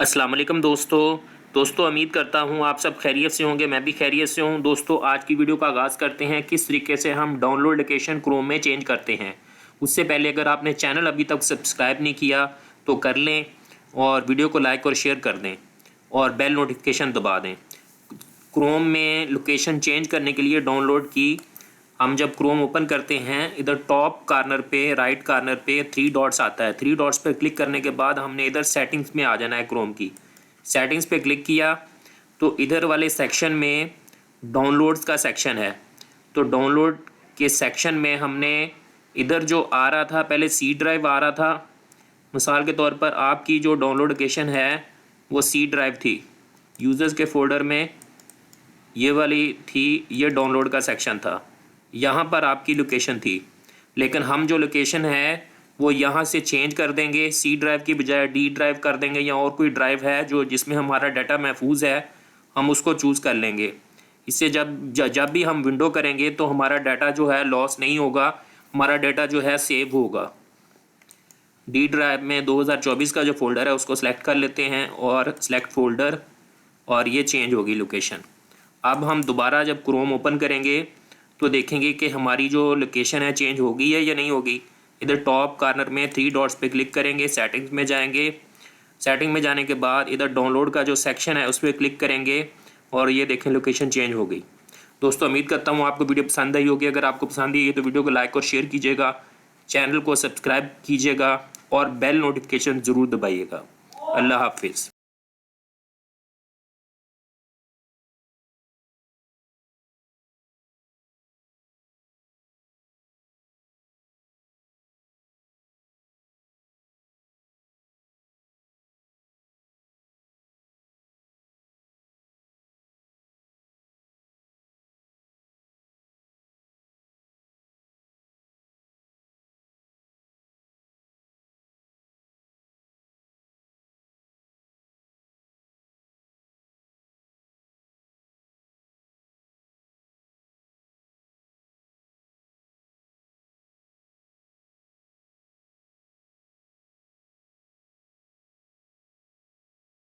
अस्सलाम वालेकुम दोस्तों उम्मीद करता हूँ आप सब खैरियत से होंगे। मैं भी खैरियत से हूँ। दोस्तों आज की वीडियो का आगाज़ करते हैं किस तरीके से हम डाउनलोड लोकेशन क्रोम में चेंज करते हैं। उससे पहले अगर आपने चैनल अभी तक सब्सक्राइब नहीं किया तो कर लें और वीडियो को लाइक और शेयर कर दें और बेल नोटिफिकेशन दबा दें। क्रोम में लोकेशन चेंज करने के लिए डाउनलोड की हम जब क्रोम ओपन करते हैं इधर टॉप कॉर्नर पे राइट कॉर्नर पे 3 डॉट्स आता है। 3 डॉट्स पे क्लिक करने के बाद हमने इधर सेटिंग्स में आ जाना है। क्रोम की सेटिंग्स पे क्लिक किया तो इधर वाले सेक्शन में डाउनलोड्स का सेक्शन है। तो डाउनलोड के सेक्शन में हमने इधर जो आ रहा था पहले सी ड्राइव आ रहा था। मिसाल के तौर पर आपकी जो डाउनलोड लोकेशन है वो सी ड्राइव थी। यूज़र्स के फोल्डर में ये वाली थी, ये डाउनलोड का सेक्शन था। यहाँ पर आपकी लोकेशन थी, लेकिन हम जो लोकेशन है वो यहाँ से चेंज कर देंगे। सी ड्राइव की बजाय डी ड्राइव कर देंगे या और कोई ड्राइव है जो जिसमें हमारा डाटा महफूज है हम उसको चूज़ कर लेंगे। इससे जब भी हम विंडो करेंगे तो हमारा डाटा जो है लॉस नहीं होगा, हमारा डाटा जो है सेव होगा। डी ड्राइव में 2024 का जो फ़ोल्डर है उसको सेलेक्ट कर लेते हैं और सेलेक्ट फ़ोल्डर, और ये चेंज होगी लोकेशन। अब हम दोबारा जब क्रोम ओपन करेंगे तो देखेंगे कि हमारी जो लोकेशन है चेंज होगी है या नहीं होगी। इधर टॉप कॉर्नर में 3 डॉट्स पे क्लिक करेंगे, सेटिंग्स में जाएंगे। सेटिंग में जाने के बाद इधर डाउनलोड का जो सेक्शन है उस पर क्लिक करेंगे और ये देखें लोकेशन चेंज हो गई। दोस्तों उम्मीद करता हूँ आपको वीडियो पसंद आई होगी। अगर आपको पसंद आई है तो वीडियो को लाइक और शेयर कीजिएगा, चैनल को सब्सक्राइब कीजिएगा और बेल नोटिफिकेशन ज़रूर दबाइएगा। अल्लाह हाफिज़।